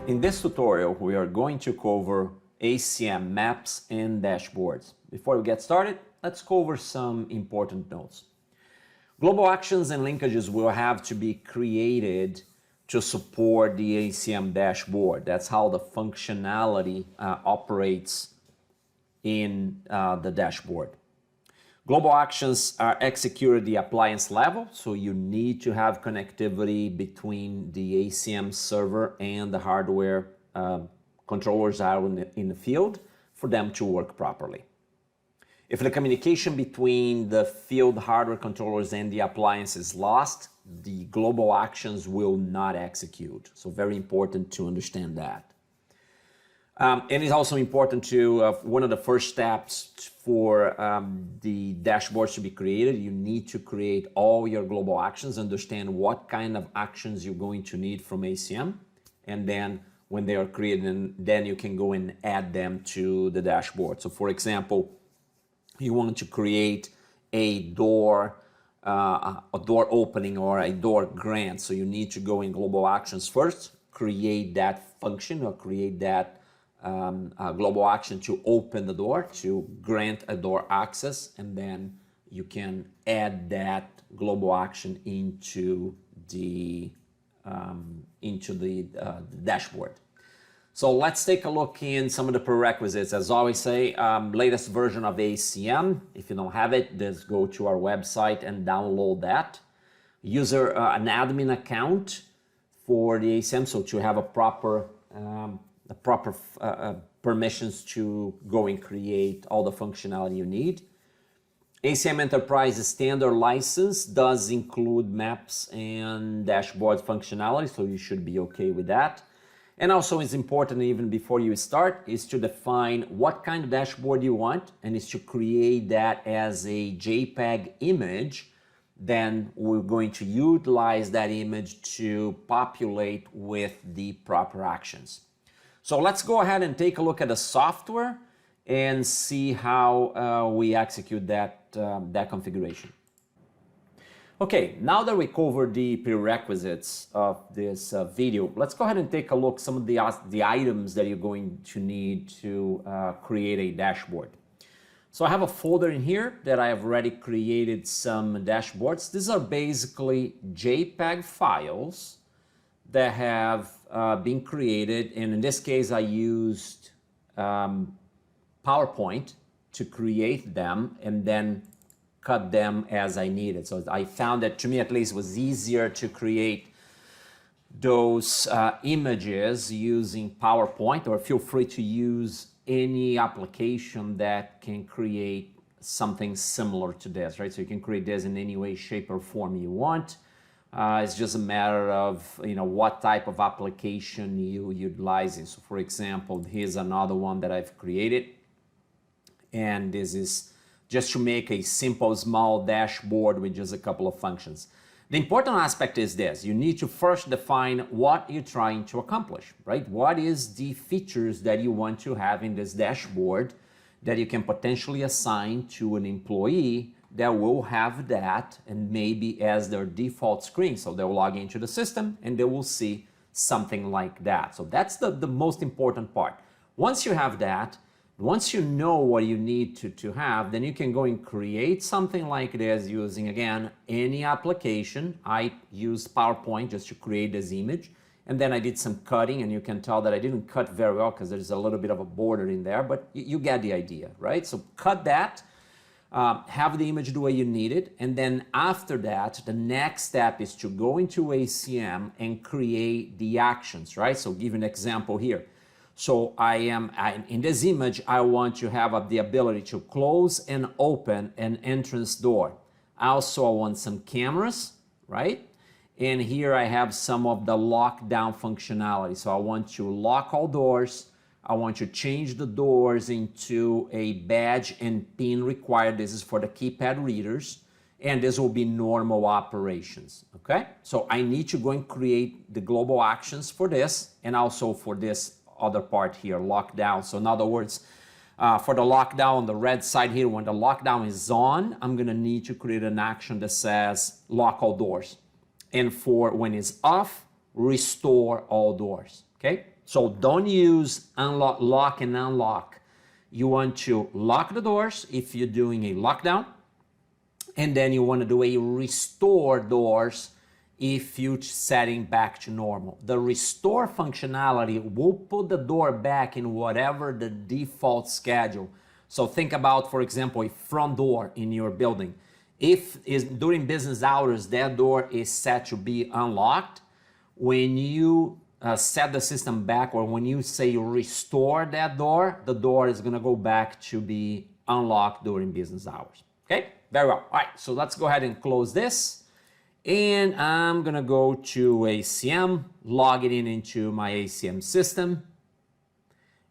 In this tutorial, we are going to cover ACM maps and dashboards. Before we get started, let's cover some important notes. Global actions and linkages will have to be created to support the ACM dashboard. That's how the functionality operates in the dashboard. Global actions are executed at the appliance level, so you need to have connectivity between the ACM server and the hardware controllers out in the field for them to work properly. If the communication between the field hardware controllers and the appliance is lost, the global actions will not execute. So very important to understand that. And it's also important to, one of the first steps for the dashboards to be created, you need to create all your global actions, understand what kind of actions you're going to need from ACM, and then when they are created, then you can go and add them to the dashboard. So for example, you want to create a door opening or a door grant, so you need to go in global actions first, create that function or create that global action to open the door, to grant a door access, and then you can add that global action into the dashboard. So let's take a look in some of the prerequisites. As I always say, latest version of ACM. If you don't have it, just go to our website and download that. User an admin account for the ACM, so to have a proper permissions to go and create all the functionality you need. ACM Enterprise Standard License does include maps and dashboard functionality, so you should be okay with that. And also it's important, even before you start, is to define what kind of dashboard you want, and is to create that as a JPEG image. Then we're going to utilize that image to populate with the proper actions. So let's go ahead and take a look at the software and see how we execute that configuration. Okay, now that we covered the prerequisites of this video, let's go ahead and take a look at some of the items that you're going to need to create a dashboard. So I have a folder in here that I have already created some dashboards. These are basically JPEG files that have been created, and in this case I used PowerPoint to create them and then cut them as I needed. So I found that, to me at least, was easier to create those images using PowerPoint, or feel free to use any application that can create something similar to this, right? So you can create this in any way, shape, or form you want. It's just a matter of, what type of application you're utilizing. So for example, here's another one that I've created, and this is just to make a simple small dashboard with just a couple of functions. The important aspect is this: you need to first define what you're trying to accomplish, right? What is the features that you want to have in this dashboard that you can potentially assign to an employee that will have that, and maybe as their default screen. So they'll log into the system and they will see something like that. So that's the most important part. Once you have that, once you know what you need to have, then you can go and create something like this using, again, any application. I used PowerPoint just to create this image, and then I did some cutting, and you can tell that I didn't cut very well because there's a little bit of a border in there, but you get the idea, right? So cut that. Have the image the way you need it, and then after that, the next step is to go into ACM and create the actions, right? So give an example here. So in this image, I want to have the ability to close and open an entrance door. Also, I want some cameras, right? And here I have some of the lockdown functionality. So I want to lock all doors. I want to change the doors into a badge and pin required. This is for the keypad readers, and this will be normal operations, okay? So I need to go and create the global actions for this, and also for this other part here, lockdown. So in other words, for the lockdown on the red side here, when the lockdown is on, I'm gonna need to create an action that says lock all doors. And for when it's off, restore all doors, okay? So don't use unlock, lock and unlock. You want to lock the doors if you're doing a lockdown, and then you want to do a restore doors if you're setting back to normal. The restore functionality will put the door back in whatever the default schedule. So think about, for example, a front door in your building. If is during business hours, that door is set to be unlocked, when you set the system back, or when you say restore that door, the door is gonna go back to be unlocked during business hours. Okay, very well. All right, so let's go ahead and close this. And I'm gonna go to ACM, log it in into my ACM system.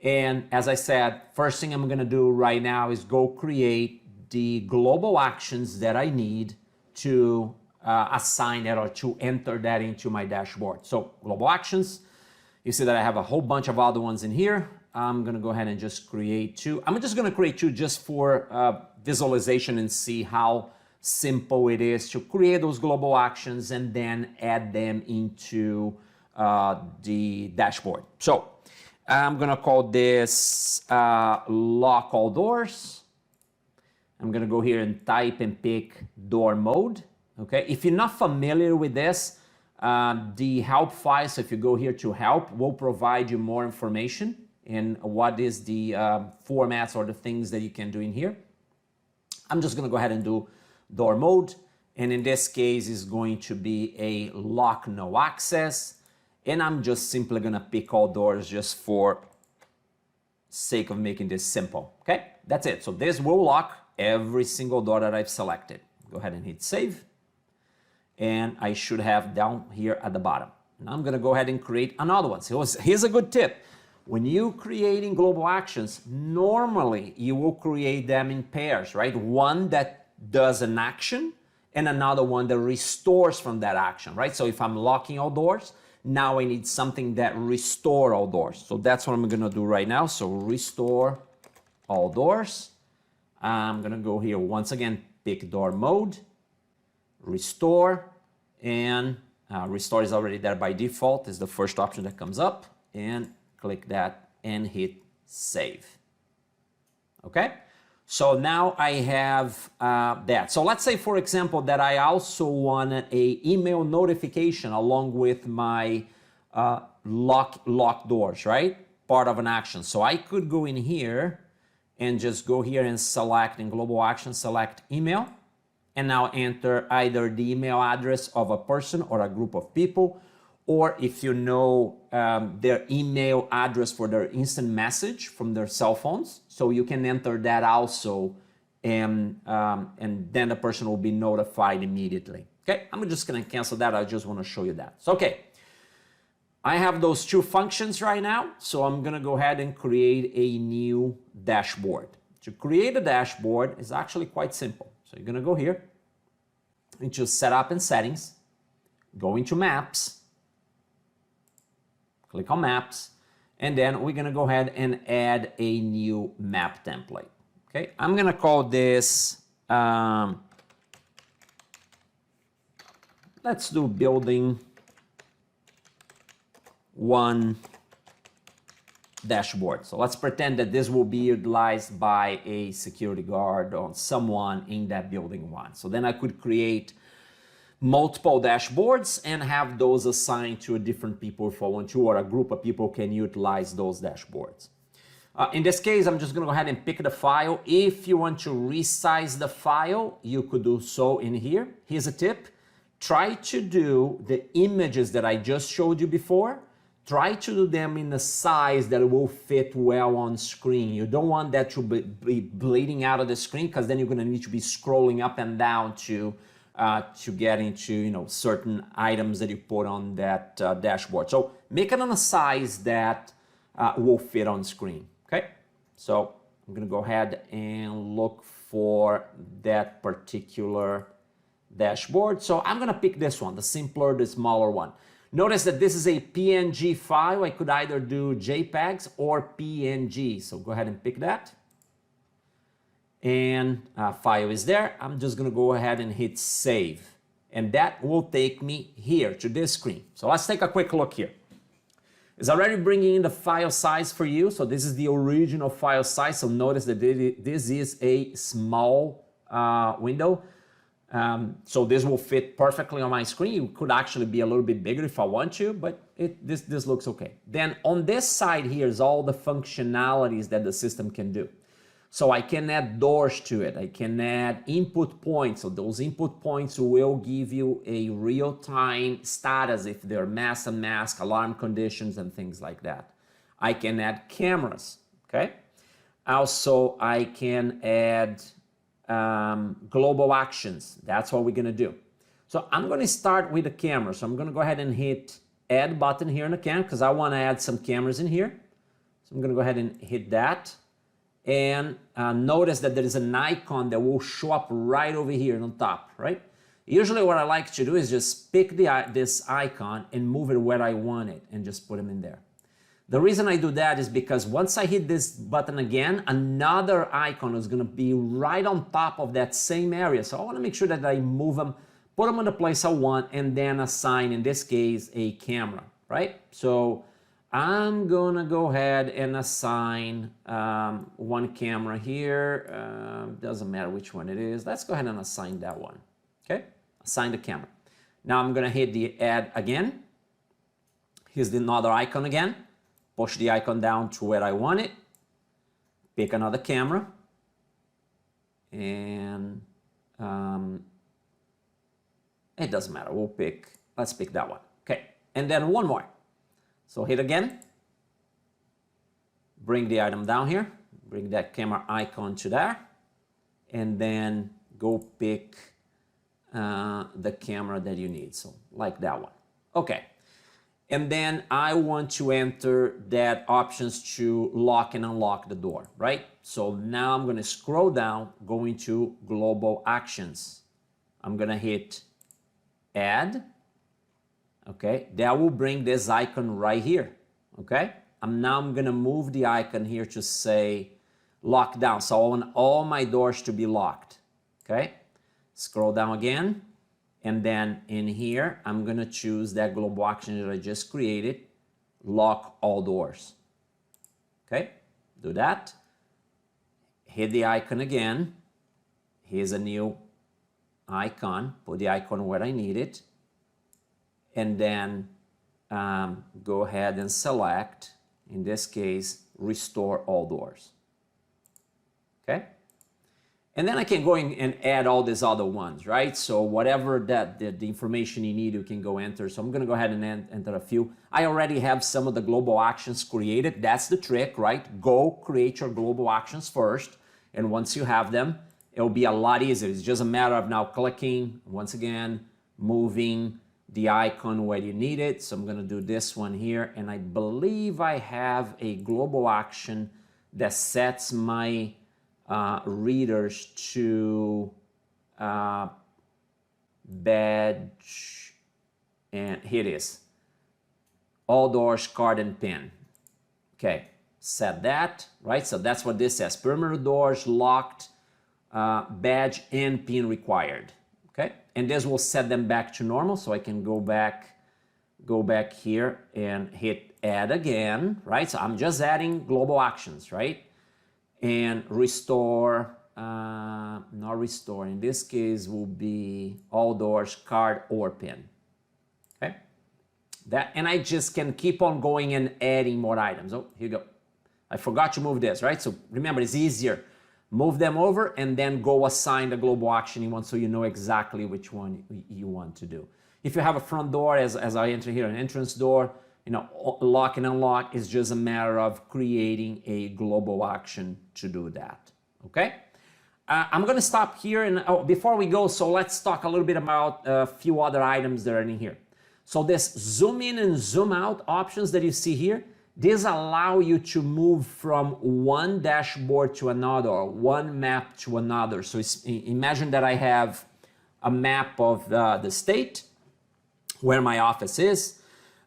And as I said, first thing I'm gonna do right now is go create the global actions that I need to assign that, or to enter that into my dashboard. So global actions, you see that I have a whole bunch of other ones in here. I'm gonna go ahead and just create two. I'm just gonna create two just for visualization and see how simple it is to create those global actions and then add them into the dashboard. So I'm gonna call this lock all doors. I'm gonna go here and type and pick door mode. Okay, if you're not familiar with this, the help file, so if you go here to help, will provide you more information in what is the formats or the things that you can do in here. I'm just gonna go ahead and do door mode, and in this case is going to be a lock no access, and I'm just simply gonna pick all doors just for sake of making this simple. Okay, that's it. So this will lock every single door that I've selected. Go ahead and hit save, and I should have down here at the bottom. Now I'm gonna go ahead and create another one. So here's a good tip. When you're creating global actions, normally you will create them in pairs, right? One that does an action and another one that restores from that action, right? So if I'm locking all doors, now I need something that restore all doors. So that's what I'm gonna do right now. So restore all doors. I'm gonna go here once again, pick door mode, restore, and restore is already there by default. Is the first option that comes up, and click that and hit save. Okay, so now I have that. So let's say, for example, that I also wanted a email notification along with my lock doors, right? Part of an action. So I could go in here and just go here and select in global action, select email, and now enter either the email address of a person or a group of people, or if you know their email address for their instant message from their cell phones, so you can enter that also, and then the person will be notified immediately. Okay, I'm just gonna cancel that. I just wanna show you that. So, okay, I have those two functions right now, so I'm gonna go ahead and create a new dashboard. To create a dashboard is actually quite simple. So you're gonna go here into Setup and Settings, go into Maps, click on Maps, and then we're gonna go ahead and add a new map template. Okay, I'm gonna call this, let's do building 1 dashboard. So let's pretend that this will be utilized by a security guard or someone in that building 1. So then I could create multiple dashboards and have those assigned to different people if I want to, or a group of people can utilize those dashboards. In this case, I'm just gonna go ahead and pick the file. If you want to resize the file, you could do so in here. Here's a tip. Try to do the images that I just showed you before. Try to do them in a size that will fit well on screen. You don't want that to be bleeding out of the screen, because then you're gonna need to be scrolling up and down to get into certain items that you put on that dashboard. So make it on a size that will fit on screen, okay? So I'm gonna go ahead and look for that particular dashboard. So I'm gonna pick this one, the simpler, the smaller one. Notice that this is a PNG file. I could either do JPEGs or PNG. So go ahead and pick that. And file is there. I'm just gonna go ahead and hit save. And that will take me here to this screen. So let's take a quick look here. It's already bringing in the file size for you. So this is the original file size. So notice that this is a small window. So this will fit perfectly on my screen. It could actually be a little bit bigger if I want to, but this looks okay. Then on this side here is all the functionalities that the system can do. So I can add doors to it. I can add input points. So those input points will give you a real-time status if they're mask and mask, alarm conditions, and things like that. I can add cameras, okay? Also, I can add global actions. That's what we're gonna do. So I'm gonna start with the camera. So I'm gonna go ahead and hit add button here in the camera because I wanna add some cameras in here. So I'm gonna go ahead and hit that. And notice that there is an icon that will show up right over here on top, right? Usually what I like to do is just pick this icon and move it where I want it and just put them in there. The reason I do that is because once I hit this button again, another icon is going to be right on top of that same area. So I want to make sure that I move them, put them in the place I want, and then assign, in this case, a camera, right? So I'm going to go ahead and assign one camera here. Doesn't matter which one it is. Let's go ahead and assign that one, okay? Assign the camera. Now I'm going to hit the add again. Here's another icon again. Push the icon down to where I want it, pick another camera, and it doesn't matter, let's pick that one. Okay, and then one more. So hit again, bring the item down here, bring that camera icon to there, and then go pick the camera that you need, so like that one. Okay. And then I want to enter that options to lock and unlock the door, right? So now I'm going to scroll down, go into global actions. I'm going to hit add. Okay, that will bring this icon right here. Okay, now I'm going to move the icon here to say lock down. So I want all my doors to be locked. Okay, scroll down again. And then in here, I'm going to choose that global action that I just created, lock all doors. Okay, do that. Hit the icon again. Here's a new icon. Put the icon where I need it. And then go ahead and select, in this case, restore all doors. Okay. And then I can go in and add all these other ones, right? So whatever the information you need, you can go enter. So I'm going to go ahead and enter a few. I already have some of the global actions created. That's the trick, right? Go create your global actions first. And once you have them, it'll be a lot easier. It's just a matter of now clicking, once again, moving the icon where you need it. So I'm going to do this one here. And I believe I have a global action that sets my readers to badge, and here it is, all doors, card, and pin. Okay, set that, right? So that's what this says, perimeter doors locked, badge and pin required. Okay, and this will set them back to normal. So I can go back here and hit add again, right? So I'm just adding global actions, right? And restore, not restore, in this case will be all doors, card, or pin. Okay, that, and I just can keep on going and adding more items. Oh, here you go. I forgot to move this, right? So remember, it's easier. Move them over and then go assign the global action you want, so you know exactly which one you want to do. If you have a front door, as I enter here, an entrance door, you know, lock and unlock is just a matter of creating a global action to do that, okay? I'm gonna stop here, and before we go, so let's talk a little bit about a few other items that are in here. So this zoom in and zoom out options that you see here, these allow you to move from one dashboard to another, or one map to another. So imagine that I have a map of the state where my office is.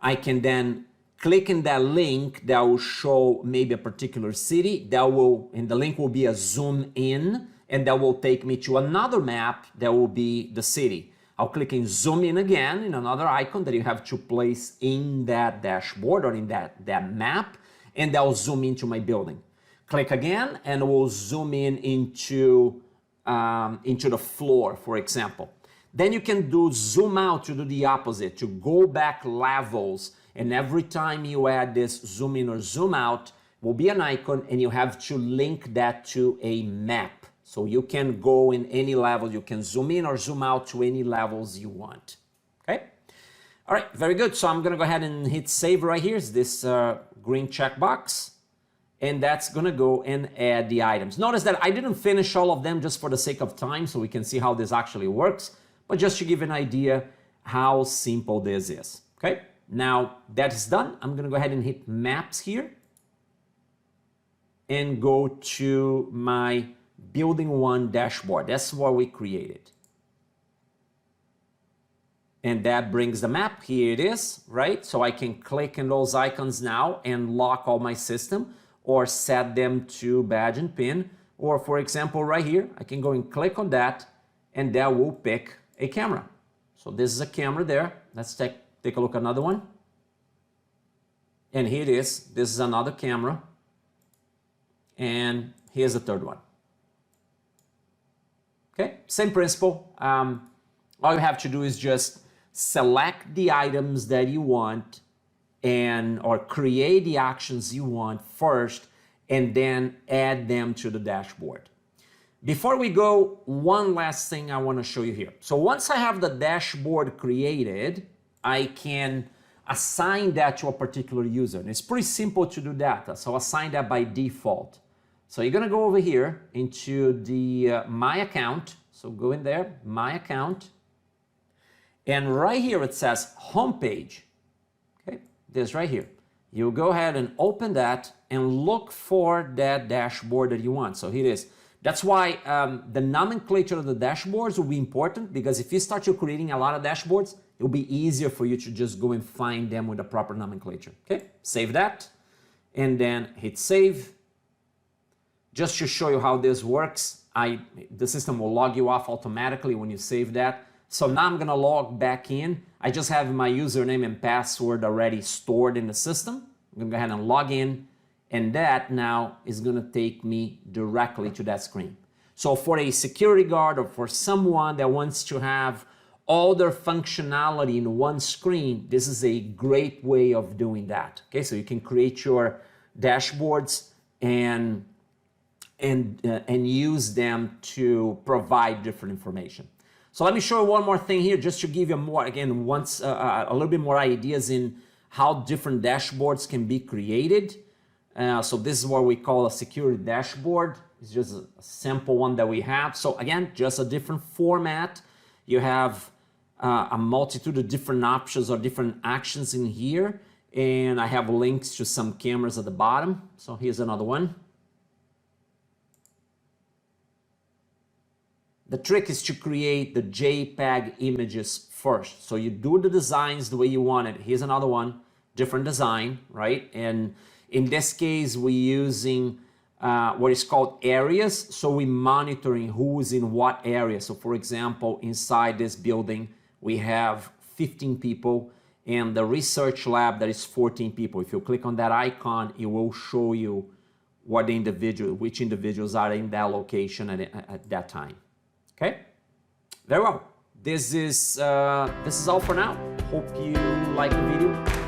I can then click in that link that will show maybe a particular city, and the link will be a zoom in, and that will take me to another map that will be the city. I'll click in zoom in again in another icon that you have to place in that dashboard or in that map, and I'll zoom into my building. Click again and we'll zoom in into the floor, for example. Then you can do zoom out to do the opposite, to go back levels, and every time you add this zoom in or zoom out, will be an icon, and you have to link that to a map. So you can go in any level, you can zoom in or zoom out to any levels you want, okay? All right, very good. So I'm gonna go ahead and hit save right here. It's this green checkbox, and that's gonna go and add the items. Notice that I didn't finish all of them just for the sake of time, so we can see how this actually works, but just to give an idea how simple this is, okay? Now that is done, I'm gonna go ahead and hit maps here, and go to my building 1 dashboard. That's what we created. And that brings the map. Here it is, right? So I can click in those icons now and lock all my system, or set them to badge and pin. Or for example, right here, I can go and click on that, and that will pick a camera. So this is a camera there. Let's take a look at another one. And here it is. This is another camera. And here's the third one. Okay, same principle. All you have to do is just select the items that you want or create the actions you want first, and then add them to the dashboard. Before we go, one last thing I want to show you here. So once I have the dashboard created, I can assign that to a particular user. And it's pretty simple to do that. So assign that by default. So you're gonna go over here into the My Account. So go in there, My Account. And right here it says Homepage. Okay, this right here. You go ahead and open that and look for that dashboard that you want. So here it is. That's why the nomenclature of the dashboards will be important, because if you start creating a lot of dashboards, it'll be easier for you to just go and find them with the proper nomenclature. Okay, save that and then hit save. Just to show you how this works, the system will log you off automatically when you save that. So now I'm gonna log back in. I just have my username and password already stored in the system. I'm gonna go ahead and log in, and that now is gonna take me directly to that screen. So for a security guard or for someone that wants to have all their functionality in one screen, this is a great way of doing that. Okay, so you can create your dashboards and use them to provide different information. So let me show you one more thing here, just to give you more, again, a little bit more ideas in how different dashboards can be created. So this is what we call a security dashboard. It's just a simple one that we have. So again, just a different format. You have a multitude of different options or different actions in here. And I have links to some cameras at the bottom. So here's another one. The trick is to create the JPEG images first. So you do the designs the way you want it. Here's another one, different design, right? And in this case, we're using what is called areas. So we're monitoring who's in what area. So for example, inside this building, we have 15 people, and the research lab, that is 14 people. If you click on that icon, it will show you which individuals are in that location at that time. Okay, very well. This is all for now. Hope you like the video.